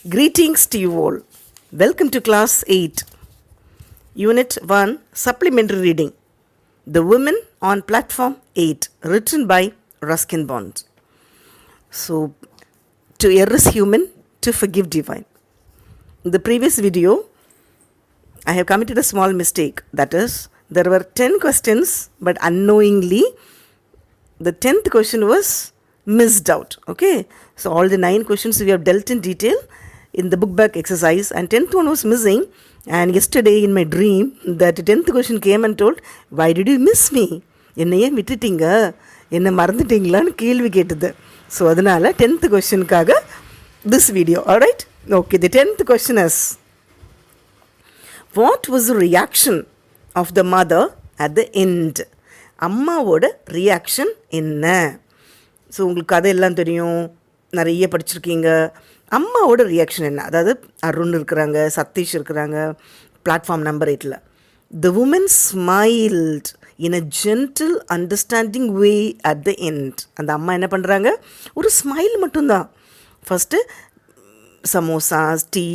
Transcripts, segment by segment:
Greetings to you all. Welcome to Class 8, Unit 1, Supplementary Reading. The Women on Platform 8, written by Ruskin Bond. So, to err is human, to forgive divine. In the previous video, I have committed a small mistake. That is, there were 10 questions, but unknowingly, the 10th question was missed out. Okay, so all the 9 questions we have dealt in detail in the book back exercise, and 10th one was missing. And yesterday in my dream, that 10th question came and told, why did you miss me? என்னையே விட்டுட்டீங்க, என்னை மறந்துட்டீங்களான்னு கேள்வி கேட்டது. So அதனால் 10th கொஷனுக்காக this video. Alright? Okay, the 10th question is, what was the reaction of the mother at the end? அம்மாவோட reaction என்ன? So உங்களுக்கு கதையெல்லாம் தெரியும், நிறைய படிச்சிருக்கீங்க. அம்மாவோட ரியாக்ஷன் என்ன? அதாவது அருண் இருக்கிறாங்க, சதீஷ் இருக்கிறாங்க, platform number 8. The woman smiled in a gentle understanding way at the end. அந்த அம்மா என்ன பண்ணுறாங்க? ஒரு ஸ்மைல் மட்டும்தான். ஃபஸ்ட்டு சமோசாஸ், டீ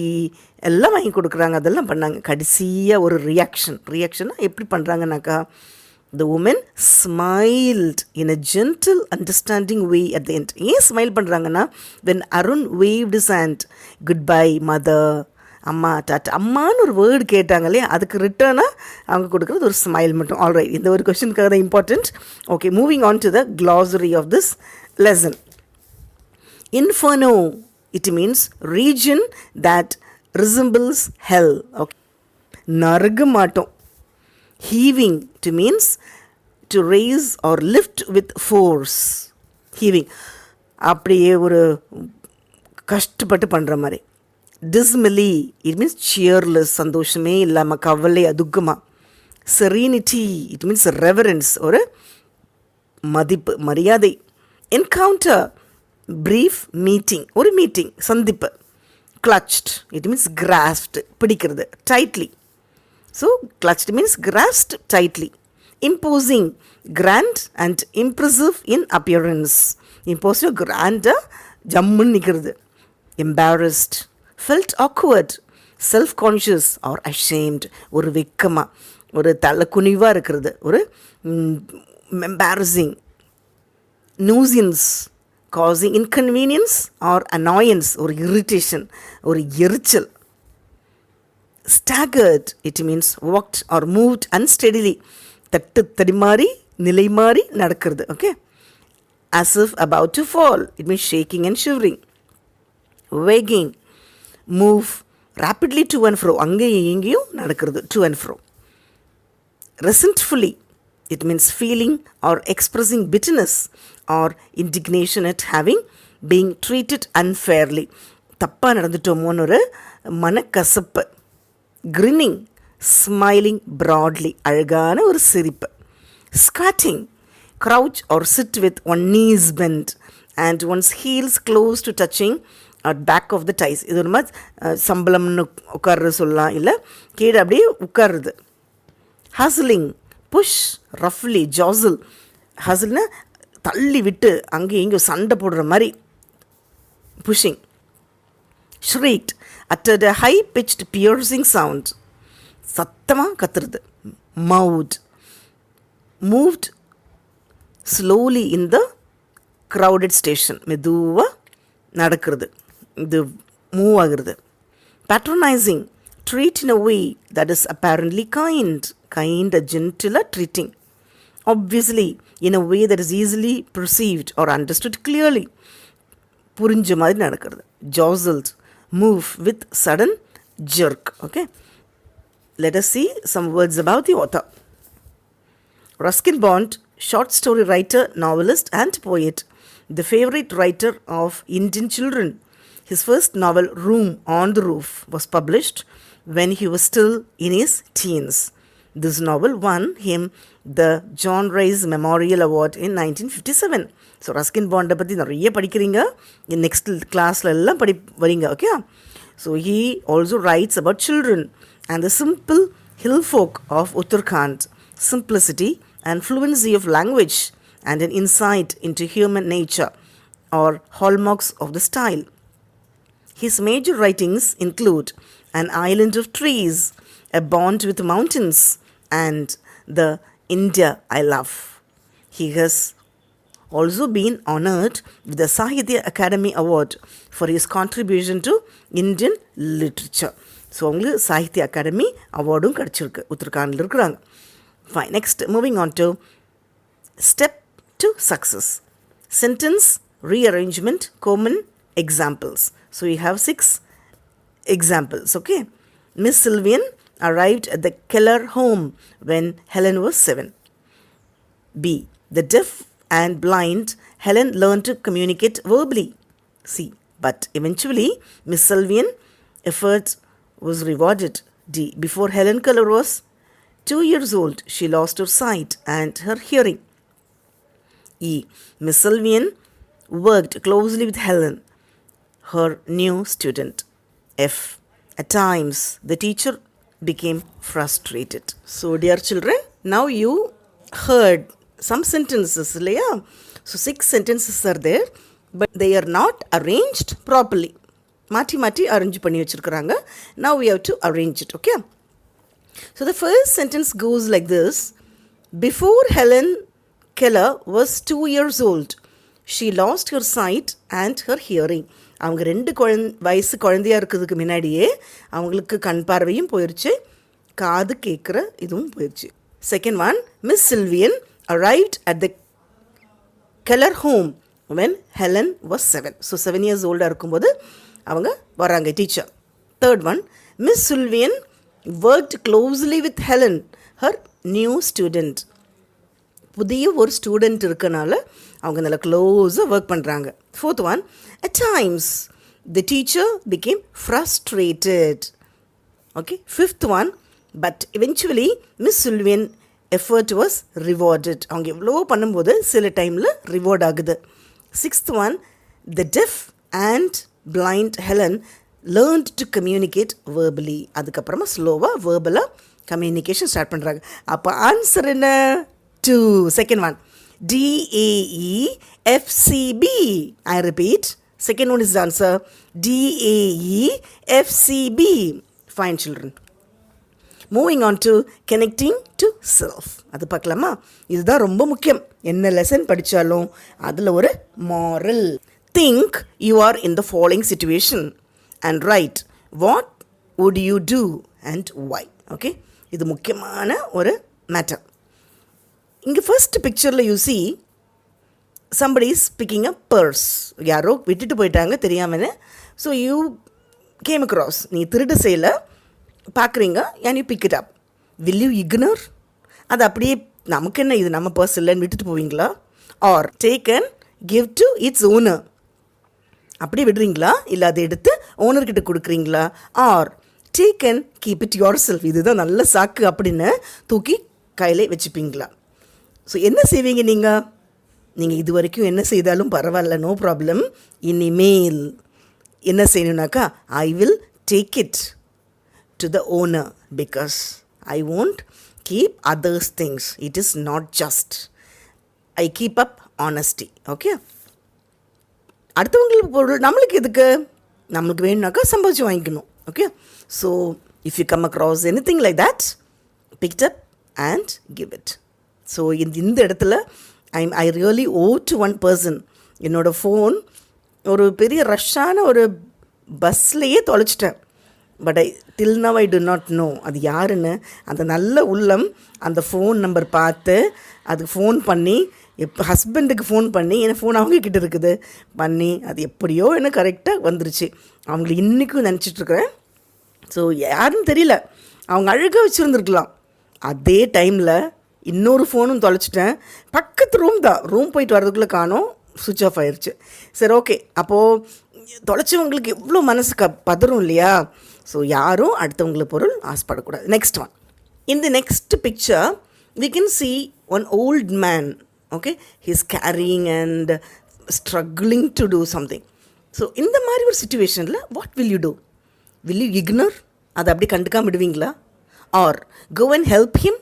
எல்லாம் வாங்கி கொடுக்குறாங்க, அதெல்லாம் பண்ணாங்க. கடைசியாக ஒரு ரியாக்ஷனாக எப்படி பண்ணுறாங்கனாக்கா, the woman smiled in a gentle understanding way at the end. ஏன் ஸ்மைல் பண்ணுறாங்கன்னா, when Arun waved his hand, goodbye mother, அம்மா டாட்டா, அம்மான்னு ஒரு வேர்டு கேட்டாங்க இல்லையா, அதுக்கு ரிட்டர்னாக அவங்க கொடுக்குறது ஒரு ஸ்மைல் மட்டும். ஆல்ரைட், இந்த ஒரு கொஷனுக்காக தான் important. Okay, moving on to the glossary of this lesson. Inferno, it means region that resembles hell. Okay, நரக மாட்டோம். Heaving, to means to raise or lift with force. Heaving, அப்படியே ஒரு கஷ்டப்பட்டு பண்ணுற மாதிரி. Dismally, it means cheerless, சந்தோஷமே இல்லாமல், கவலை, துக்கமாக. Serenity, it means reverence, ஒரு மதிப்பு, மரியாதை. Encounter, brief meeting, ஒரு மீட்டிங், சந்திப்பு. Clutched, it means grasped, பிடிக்கிறது, tightly. So, clutched means grasped tightly. Imposing, grand and impressive in appearance. Imposive, grand, jammun nikirudhu. Embarrassed, felt awkward, self-conscious or ashamed. ஒரு வெக்கமா, ஒரு தலை குனிவாக இருக்கிறது, ஒரு embarrassing. Nuisance, causing inconvenience or annoyance, ஒரு irritation, ஒரு எரிச்சல். Staggered, it means walked or moved unsteadily. தட்டு தடிமாறி, நிலை மாறி நடக்கிறது. Okay, as if about to fall, it means shaking and shivering. Wagging, move rapidly to and fro, அங்கேயும் இங்கேயும் நடக்கிறது, to and fro. Resentfully, it means feeling or expressing bitterness or indignation at having being treated unfairly. தப்பாக நடந்துட்டோமோன்னு ஒரு மனக்கசப்பு. Grinning, smiling broadly, அழகான ஒரு சிரிப்பு. Squatting, crouch or sit with one knees bent and one's heels close to touching at back of the thighs. இது ஒரு மாதிரி சம்பளம்னு உட்கார்றது சொல்லலாம், இல்லை கீழே அப்படியே உட்காருது. Hustling, push, roughly, jostle. Hustleனா தள்ளி விட்டு அங்கே இங்கே சண்டை போடுற மாதிரி, pushing. Shrieked, uttered a high-pitched piercing sound. சத்தமாக கத்துறது. Mouthed, moved slowly in the crowded station. மெதுவாக நடக்கிறது, இது மூவ் ஆகிறது. Patronizing, treat in a way that is apparently kind, gentle treating. Obviously, in a way that is easily perceived or understood clearly. புரிஞ்ச மாதிரி நடக்கிறது. Jostled, move with sudden jerk. Okay, let us see some words about the author. Ruskin Bond, short story writer, novelist and poet, the favorite writer of Indian children. His first novel, Room on the Roof, was published when he was still in his teens. This novel won him the John Rice Memorial Award in 1957. So Ruskin பாண்டை பற்றி நிறைய படிக்கிறீங்க, next கிளாஸில் எல்லாம் வரீங்க. Okay, so he also writes about children and the simple hill folk of Uttarakhand, simplicity and fluency of language and an insight into human nature or hallmarks of the style. His major writings include An Island of Trees, A Bond with Mountains, and The India I Love. He has also been honored with the Sahitya Academy Award for his contribution to Indian literature. So அவங்களுக்கு சாகித்ய அகாடமி அவார்டும் கிடச்சிருக்கு, உத்தரகாண்டில் இருக்கிறாங்க. Fine. Next moving on to step to success. Sentence rearrangement, common examples. So you have 6 examples, okay? Miss Sylvian arrived at the Keller home when Helen was 7. B. The deaf and blind Helen learned to communicate verbally. C. But eventually Miss Sylvian effort was rewarded. D. Before Helen Keller was 2 years old, she lost her sight and her hearing. E. Miss Sylvian worked closely with Helen, her new student. F. At times, the teacher became frustrated. So, dear children, now you heard some sentences, இல்லையா? So, 6 sentences are there, but they are not arranged properly. மாற்றி மாற்றி arrange பண்ணி வச்சுருக்குறாங்க. Now we have to arrange it, okay? So, the first sentence goes like this. Before Helen Keller was 2 years old, she lost her sight and her hearing. அவங்க 2 வயசு குழந்தையாக இருக்கிறதுக்கு முன்னாடியே அவங்களுக்கு கண் பார்வையும் போயிடுச்சு, காது கேட்குற இதுவும் போயிடுச்சு. Second one, miss Sylvian arrived at the Keller home when Helen was 7. So 7 years ஓல்டாக இருக்கும்போது அவங்க வராங்க, teacher. Third one, miss Sylvian worked closely with Helen, her new student. புதிய ஒரு ஸ்டூடெண்ட் இருக்கனால அவங்க நல்லா க்ளோஸாக ஒர்க் பண்ணுறாங்க. Fourth one, at times the teacher became frustrated. Okay. Fifth one, but eventually miss Sullivan effort was rewarded. அவங்க எவ்வளோ பண்ணும்போது சில டைமில் ரிவார்ட் ஆகுது. Sixth one, the deaf and blind Helen learned to communicate verbally. அதுக்கப்புறமா ஸ்லோவாக வேர்பலாக communication start பண்ணுறாங்க. அப்போ ஆன்சர் என்ன? 2. Second one, DAEFCB. I repeat, second one is the answer, DAEFCB. Fine, children. Moving on to connecting to self. அது பார்க்கலாமா? இதுதான் ரொம்ப முக்கியம். என்ன லெசன் படித்தாலும் அதில் ஒரு moral. Think you are in the following situation and write what would you do and why. Okay? இது முக்கியமான ஒரு மேட்டர். இங்கே ஃபர்ஸ்ட் பிக்சரில் you see somebody is picking a purse. யாரோ விட்டுட்டு போயிட்டாங்க தெரியாமல். So you came across. நீ திருடு செய்யலை, பார்க்குறீங்க, and you pick it up. will you ignore? அது அப்படியே நமக்கு என்ன, இது நம்ம பர்ஸ் இல்லைன்னு விட்டுட்டு போவீங்களா? Or take and give to its owner. அப்படியே விடுறீங்களா? இல்லை அதை எடுத்து ஓனர்கிட்ட கொடுக்குறீங்களா? Or take and keep it yourself. இதுதான் நல்ல சாக்கு அப்படின்னு தூக்கி கையில் வச்சுப்பீங்களா? ஸோ என்ன செய்வீங்க நீங்கள்? நீங்கள் இது வரைக்கும் என்ன செய்தாலும் பரவாயில்ல, நோ ப்ராப்ளம். இனிமேல் என்ன செய்யணுன்னாக்கா, I will take it to the owner because I won't keep others things. It is not just. I keep up honesty. Okay. அடுத்தவங்களுக்கு பொருள் நம்மளுக்கு எதுக்கு? நம்மளுக்கு வேணும்னாக்கா சம்பாதிச்சு வாங்கிக்கணும். Okay. So if you come across anything like that, pick up and give it. So இந்த இடத்துல I really owe to one person. என்னோடய ஃபோன் ஒரு பெரிய ரஷ்ஷான ஒரு பஸ்லையே தொலைச்சிட்டேன். But till now I to not know அது யாருன்னு. அந்த நல்ல உள்ளம் அந்த ஃபோன் நம்பர் பார்த்து அதுக்கு ஃபோன் பண்ணி, ஹஸ்பண்டுக்கு ஃபோன் பண்ணி, என் ஃபோன் அவங்கக்கிட்ட இருக்குது பண்ணி, அது எப்படியோ என்ன கரெக்டாக வந்துருச்சு. அவங்கள இன்றைக்கும் நினச்சிட்ருக்குறேன். ஸோ யாருன்னு தெரியல, அவங்க அழகாக வச்சுருந்துருக்கலாம். அதே டைமில் இன்னொரு ஃபோனும் தொலைச்சிட்டேன். பக்கத்து ரூம் தான், ரூம் போயிட்டு வரதுக்குள்ளே காணோம், சுவிட்ச் ஆஃப் ஆயிடுச்சு. சரி, ஓகே. அப்போது தொலைச்சவங்களுக்கு எவ்வளோ மனசு பதறும் இல்லையா? ஸோ யாரும் அடுத்தவங்களுக்கு பொருள் ஆசைப்படக்கூடாது. Next one, in the next picture we can see one old man. Okay, he's carrying and struggling to do something. So இந்த மாதிரி ஒரு சிச்சுவேஷனில் what will you do? will you ignore? அதை அப்படி கண்டுக்காம விடுவீங்களா? or go and help him?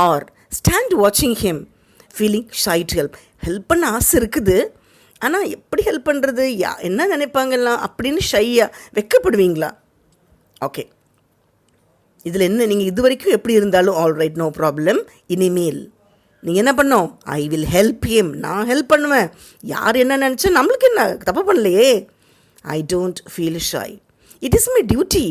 or stand watching him feeling shy to help? Help பண்ண ஆசை இருக்குது, ஆனால் எப்படி ஹெல்ப் பண்ணுறது, என்ன நினைப்பாங்கலாம் அப்படின்னு ஷையாக வெக்கப்படுவீங்களா? ஓகே, இதில் என்ன, நீங்கள் இது வரைக்கும் எப்படி இருந்தாலும் ஆல்ரைட், நோ ப்ராப்ளம். இனிமேல் நீங்கள் என்ன பண்ணோம், ஐ வில் ஹெல்ப் ஹிம், நான் ஹெல்ப் பண்ணுவேன். யார் என்ன நினச்சா நம்மளுக்கு என்ன, தப்பு பண்ணலையே. I don't feel shy, it is my duty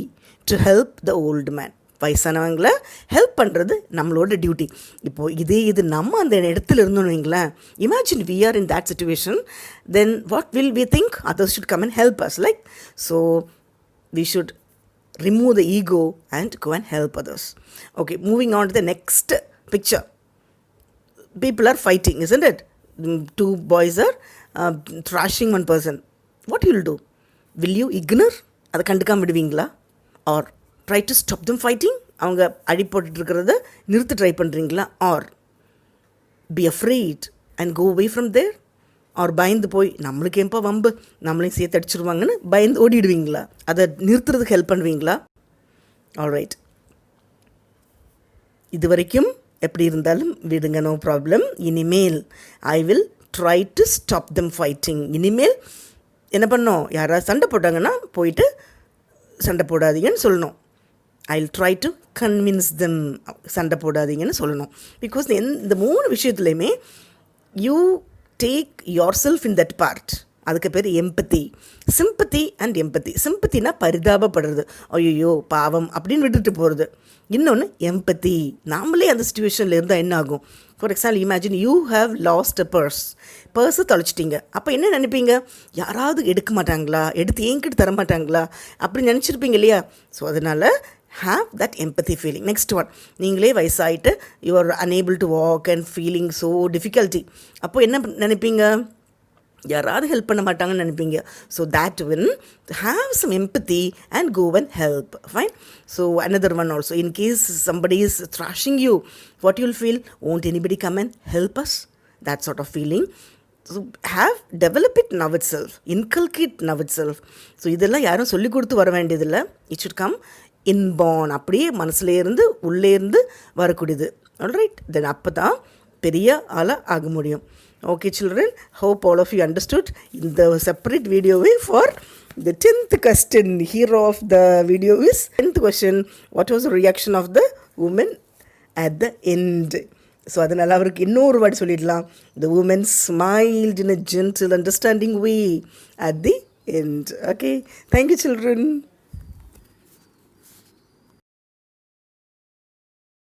to help the old man. வயசானவங்களை ஹெல்ப் பண்ணுறது நம்மளோட டியூட்டி. இப்போது இது நம்ம அந்த இடத்துல இருந்தோன்னு வைங்களேன், imagine we are in that situation, then what will we think, others should come and help us, like, so we should remove the ego and go and help others. Okay, moving on to the next picture. People are fighting, isn't it? Two boys are thrashing one person. What you will do? Will you ignore? அதை கண்டுக்காம விடுவீங்களா? Or try to stop them fighting? அவங்க அடி போட்டுட்டு இருக்கிறத நிறுத்த try பண்ணுறீங்களா? Or be afraid and go away from there? அவர் பயந்து போய் நம்மளுக்கு ஏன்பா வம்பு, நம்மளையும் சேர்த்து அடிச்சிருவாங்கன்னு பயந்து ஓடிடுவீங்களா? அதை நிறுத்துறதுக்கு ஹெல்ப் பண்ணுவீங்களா? ஆல்ரைட், இது வரைக்கும் எப்படி இருந்தாலும் விடுங்க, நோ ப்ராப்ளம். இனிமேல் I will try to stop them fighting. இனிமேல் என்ன பண்ணோம், யாராவது சண்டை போட்டாங்கன்னா போயிட்டு சண்டை போடாதீங்கன்னு சொல்லணும். I will try to convince them, சண்டை போடாதீங்கன்னு சொல்லணும். பிகாஸ் இந்த 3 விஷயத்துலையுமே you take yourself in that part. அதுக்கு பேர் எம்பத்தி, சிம்பத்தி அண்ட் எம்பத்தி. சிம்பத்தினா பரிதாபப்படுறது, ஐயோ பாவம் அப்படின்னு விட்டுட்டு போகிறது. இன்னொன்று எம்பத்தி, நாமளே அந்த சுச்சுவேஷனில் இருந்தால் என்ன ஆகும். For example, imagine you have lost a பர்ஸை தொலைச்சிட்டிங்க. அப்போ என்ன நினைப்பீங்க, யாராவது எடுக்க மாட்டாங்களா, எடுத்து என்கிட்ட தர மாட்டாங்களா அப்படி நினச்சிருப்பீங்க இல்லையா? ஸோ அதனால் have that empathy feeling. Next one, நீங்களே வயசாயிட்டு you are unable to walk and feeling so difficulty. அப்போ என்ன நினைப்பீங்க, யாராவது ஹெல்ப் பண்ண மாட்டாங்கன்னு நினைப்பீங்க. So that will have some empathy and go and help. Fine. So another one also, in case somebody is thrashing you, what you'll feel, won't anybody come and help us? That sort of feeling. So develop it now itself, inculcate now itself. So இதெல்லாம் யாரும் சொல்லிக் கொடுத்து வர வேண்டியதில்லை. It should come inborn, அப்படியே மனசுலேருந்து உள்ளேருந்து வரக்கூடியது. ஆல்ரைட், தென் அப்போ தான் பெரிய ஆளாக ஆக முடியும். Okay children, hope all of you understood. இந்த செப்பரேட் வீடியோவே for the 10th question. Hero of the video is 10th question, what was the reaction of the woman at the end? So அதனால் அவருக்கு இன்னொரு வார்டு சொல்லிடலாம், the woman smiled in a gentle understanding way at the end. Okay, thank you children.